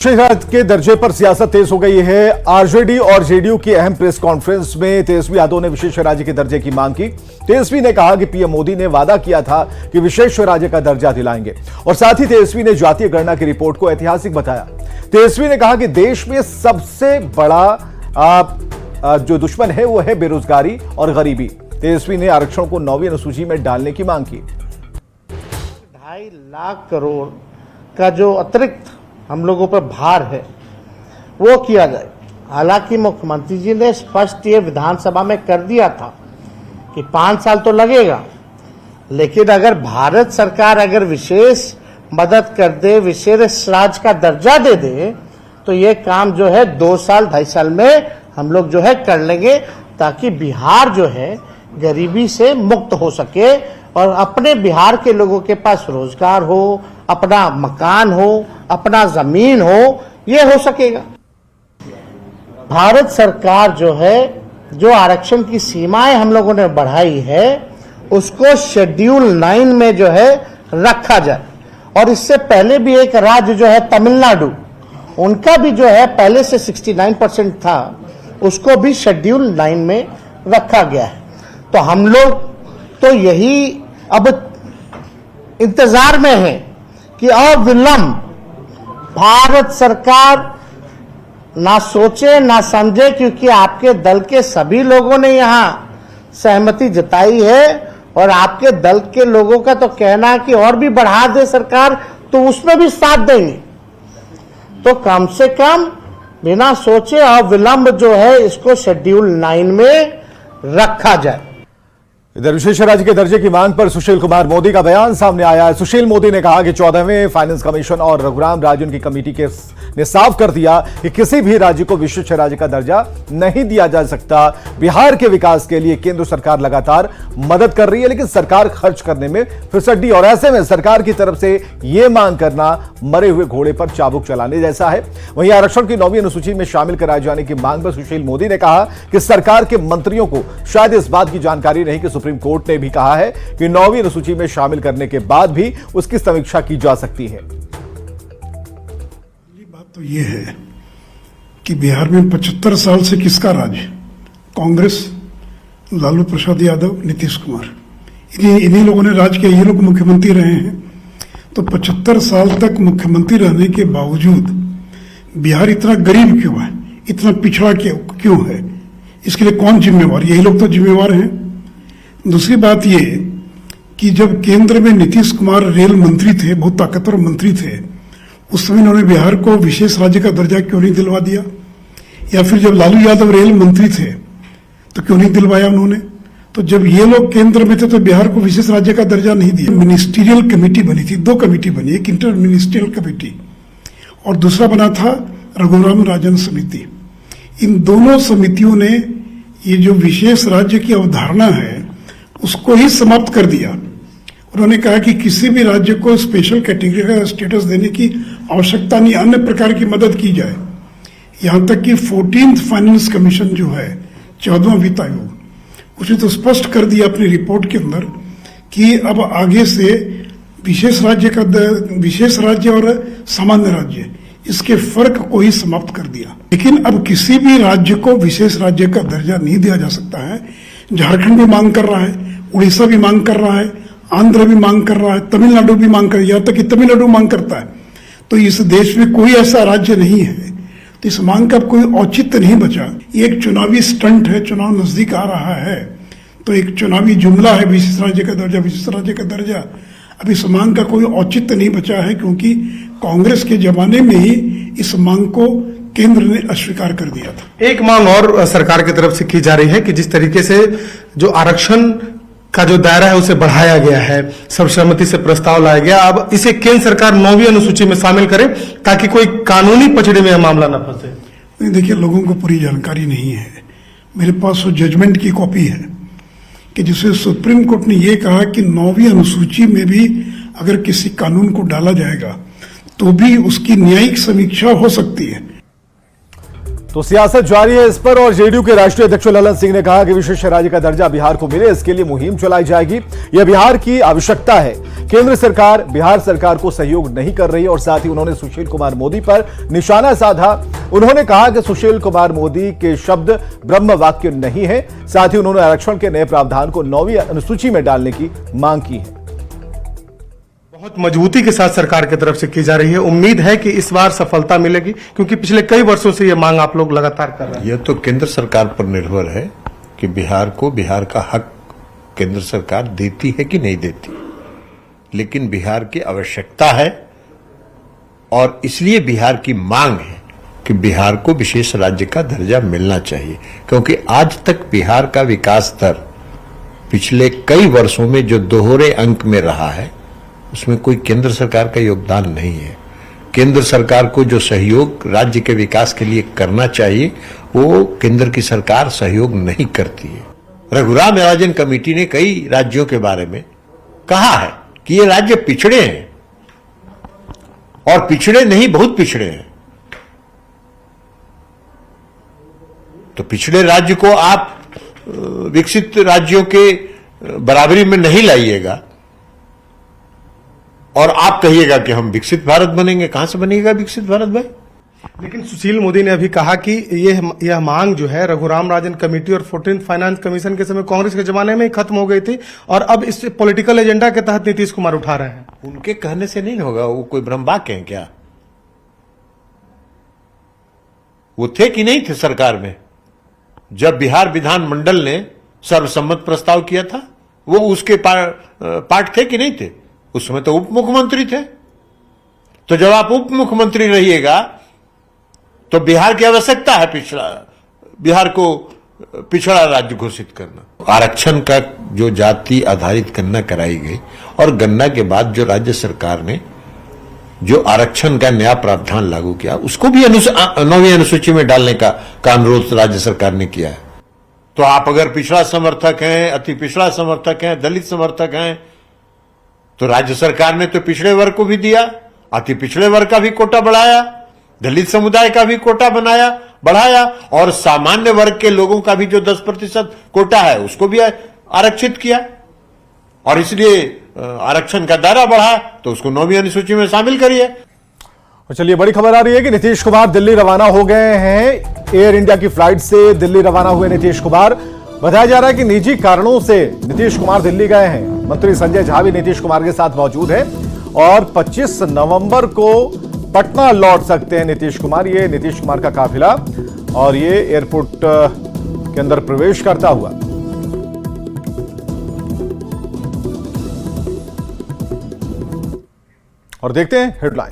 शहराज के दर्जे पर सियासत तेज हो गई है। आरजेडी और जेडीयू की अहम प्रेस कॉन्फ्रेंस में तेजस्वी यादव ने विशेष राज्य के दर्जे की मांग की। तेजस्वी ने कहा कि पीएम मोदी ने वादा किया था कि विशेष राज्य का दर्जा दिलाएंगे और साथ ही तेजस्वी ने जातीय गणना की रिपोर्ट को ऐतिहासिक बताया। तेजस्वी ने कहा कि देश में सबसे बड़ा जो दुश्मन है वो है बेरोजगारी और गरीबी। तेजस्वी ने आरक्षण को 9वीं अनुसूची में डालने की मांग की। 2.5 लाख करोड़ का जो अतिरिक्त हम लोगों पर भार है वो किया जाए। हालांकि मुख्यमंत्री जी ने स्पष्ट ये विधानसभा में कर दिया था कि 5 साल तो लगेगा, लेकिन अगर भारत सरकार अगर विशेष मदद कर दे, विशेष राज्य का दर्जा दे दे, तो ये काम जो है 2 साल 2.5 साल में हम लोग जो है कर लेंगे, ताकि बिहार जो है गरीबी से मुक्त हो सके और अपने बिहार के लोगों के पास रोजगार हो, अपना मकान हो, अपना जमीन हो, ये हो सकेगा। भारत सरकार जो है जो आरक्षण की सीमाएं हम लोगों ने बढ़ाई है उसको शेड्यूल 9 में जो है रखा जाए। और इससे पहले भी एक राज्य जो है तमिलनाडु, उनका भी जो है पहले से 69% था, उसको भी शेड्यूल 9 में रखा गया है। तो हम लोग तो यही अब इंतजार में है कि अविलंब भारत सरकार ना सोचे ना समझे, क्योंकि आपके दल के सभी लोगों ने यहां सहमति जताई है और आपके दल के लोगों का तो कहना है कि और भी बढ़ा दे सरकार तो उसमें भी साथ देंगे। तो कम से कम बिना सोचे अविलंब जो है इसको शेड्यूल 9 में रखा जाए। इधर विशेष राज्य के दर्जे की मांग पर सुशील कुमार मोदी का बयान सामने आया है। सुशील मोदी ने कहा कि 14वें फाइनेंस कमीशन और रघुराम राजन की कमेटी ने साफ कर दिया कि किसी भी राज्य को विशेष राज्य का दर्जा नहीं दिया जा सकता। बिहार के विकास के लिए केंद्र सरकार लगातार मदद कर रही है, लेकिन सरकार खर्च करने में फिसड्डी और ऐसे में सरकार की तरफ से यह मांग करना मरे हुए घोड़े पर चाबुक चलाने जैसा है। वहीं आरक्षण की 9वीं अनुसूची में शामिल कराए जाने की मांग पर सुशील मोदी ने कहा कि सरकार के मंत्रियों को शायद इस बात की जानकारी नहीं कि सुप्रीम कोर्ट ने भी कहा है कि 9वीं अनुसूची में शामिल करने के बाद भी उसकी समीक्षा की जा सकती है। बात तो यह है कि बिहार में 75 साल से किसका राज है? कांग्रेस, लालू प्रसाद यादव, नीतीश कुमार, इन्हीं लोगों ने राज किया, ये लोग मुख्यमंत्री रहे हैं। तो 75 साल तक मुख्यमंत्री रहने के बावजूद बिहार इतना गरीब क्यों है, इतना पिछड़ा क्यों है? इसके लिए कौन जिम्मेवार? यही लोग तो जिम्मेवार हैं। दूसरी बात यह कि जब केंद्र में नीतीश कुमार रेल मंत्री थे, बहुत ताकतवर मंत्री थे, उस समय उन्होंने बिहार को विशेष राज्य का दर्जा क्यों नहीं दिलवा दिया? या फिर जब लालू यादव रेल मंत्री थे तो क्यों नहीं दिलवाया उन्होंने? तो जब ये लोग केंद्र में थे तो बिहार को विशेष राज्य का दर्जा नहीं दिया। मिनिस्ट्रियल कमेटी बनी थी, 2 कमेटी बनी, एक इंटर मिनिस्ट्रियल कमेटी और दूसरा बना था रघुराम राजन समिति। इन दोनों समितियों ने ये जो विशेष राज्य की अवधारणा है उसको ही समाप्त कर दिया। उन्होंने कहा कि किसी भी राज्य को स्पेशल कैटेगरी का स्टेटस देने की आवश्यकता नहीं, अन्य प्रकार की मदद की जाए। यहां तक कि 14th फाइनेंस कमीशन जो है, 14वां वित्त आयोग, उसने तो स्पष्ट कर दिया अपनी रिपोर्ट के अंदर कि अब आगे से विशेष राज्य और सामान्य राज्य, इसके फर्क को ही समाप्त कर दिया। लेकिन अब किसी भी राज्य को विशेष राज्य का दर्जा नहीं दिया जा सकता है। झारखंड भी मांग कर रहा है, उड़ीसा भी मांग कर रहा है, आंध्र भी मांग कर रहा है, तमिलनाडु भी मांग कर रहा है, यहां तक कि तमिलनाडु मांग करता है। तो इस देश में कोई ऐसा राज्य नहीं है, तो इस मांग का कोई औचित्य नहीं बचा। ये एक चुनावी स्टंट है, चुनाव नजदीक आ रहा है तो एक चुनावी जुमला है, विशेष राज्य का दर्जा, विशेष राज्य का दर्जा। अब इस मांग का कोई औचित्य नहीं बचा है, क्योंकि कांग्रेस के जमाने में ही इस मांग को केंद्र ने अस्वीकार कर दिया था। एक मांग और सरकार की तरफ से की जा रही है कि जिस तरीके से जो आरक्षण का जो दायरा है उसे बढ़ाया गया है, सर्वसम्मति से प्रस्ताव लाया गया, अब इसे केंद्र सरकार 9वीं अनुसूची में शामिल करे ताकि कोई कानूनी पचड़े में यह मामला न फंसे। नहीं, देखिए, लोगों को पूरी जानकारी नहीं है। मेरे पास वो जजमेंट की कॉपी है कि जिसमें सुप्रीम कोर्ट ने यह कहा कि 9वीं अनुसूची में भी अगर किसी कानून को डाला जाएगा तो भी उसकी न्यायिक समीक्षा हो सकती है। तो सियासत जारी है इस पर और जेडीयू के राष्ट्रीय अध्यक्ष ललन सिंह ने कहा कि विशेष राज्य का दर्जा बिहार को मिले, इसके लिए मुहिम चलाई जाएगी। यह बिहार की आवश्यकता है। केंद्र सरकार बिहार सरकार को सहयोग नहीं कर रही और साथ ही उन्होंने सुशील कुमार मोदी पर निशाना साधा। उन्होंने कहा कि सुशील कुमार मोदी के शब्द ब्रह्म वाक्य नहीं है। साथ ही उन्होंने आरक्षण के नए प्रावधान को 9वीं अनुसूची में डालने की मांग की है। बहुत मजबूती के साथ सरकार की तरफ से की जा रही है। उम्मीद है कि इस बार सफलता मिलेगी, क्योंकि पिछले कई वर्षों से ये मांग आप लोग लगातार कर रहे हैं। यह तो केंद्र सरकार पर निर्भर है कि बिहार को बिहार का हक केंद्र सरकार देती है कि नहीं देती, लेकिन बिहार की आवश्यकता है और इसलिए बिहार की मांग है कि बिहार को विशेष राज्य का दर्जा मिलना चाहिए, क्योंकि आज तक बिहार का विकास दर पिछले कई वर्षों में जो दोहरे अंक में रहा है उसमें कोई केंद्र सरकार का योगदान नहीं है। केंद्र सरकार को जो सहयोग राज्य के विकास के लिए करना चाहिए वो केंद्र की सरकार सहयोग नहीं करती है। रघुराम राजन कमेटी ने कई राज्यों के बारे में कहा है कि ये राज्य पिछड़े हैं, और पिछड़े नहीं बहुत पिछड़े हैं। तो पिछड़े राज्य को आप विकसित राज्यों के बराबरी में नहीं लाइएगा और आप कहिएगा कि हम विकसित भारत बनेंगे। कहां से बनेगा विकसित भारत भाई? लेकिन सुशील मोदी ने अभी कहा कि यह मांग जो है रघुराम राजन कमेटी और 14th फाइनेंस कमीशन के समय कांग्रेस के जमाने में ही खत्म हो गई थी और अब इस पॉलिटिकल एजेंडा के तहत नीतीश कुमार उठा रहे हैं। उनके कहने से नहीं होगा, वो कोई ब्रह्म वाक्य हैं क्या? वो थे कि नहीं थे सरकार में जब बिहार विधानमंडल ने सर्वसम्मत प्रस्ताव किया था? वो उसके पार्ट थे कि नहीं थे? उस समय तो उप मुख्यमंत्री थे। तो जब आप उप मुख्यमंत्री रहिएगा तो बिहार की आवश्यकता है बिहार को पिछड़ा राज्य घोषित करना। आरक्षण का जो जाति आधारित गणना कराई गई और गणना के बाद जो राज्य सरकार ने जो आरक्षण का नया प्रावधान लागू किया उसको भी 9वीं अनुसूची में डालने का अनुरोध राज्य सरकार ने किया है। तो आप अगर पिछड़ा समर्थक हैं, अति पिछड़ा समर्थक हैं, दलित समर्थक हैं, तो राज्य सरकार ने तो पिछड़े वर्ग को भी दिया, अति पिछड़े वर्ग का भी कोटा बढ़ाया, दलित समुदाय का भी कोटा बढ़ाया और सामान्य वर्ग के लोगों का भी जो 10% कोटा है उसको भी आरक्षित किया और इसलिए आरक्षण का दायरा बढ़ा तो उसको 9वीं अनुसूची में शामिल करिए। और चलिए बड़ी खबर आ रही है कि नीतीश कुमार दिल्ली रवाना हो गए हैं। एयर इंडिया की फ्लाइट से दिल्ली रवाना हुए नीतीश कुमार। बताया जा रहा है कि निजी कारणों से नीतीश कुमार दिल्ली गए हैं। मंत्री संजय झा भी नीतीश कुमार के साथ मौजूद हैं और 25 नवंबर को पटना लौट सकते हैं नीतीश कुमार। ये नीतीश कुमार का काफिला और ये एयरपोर्ट के अंदर प्रवेश करता हुआ। और देखते हैं हेडलाइन।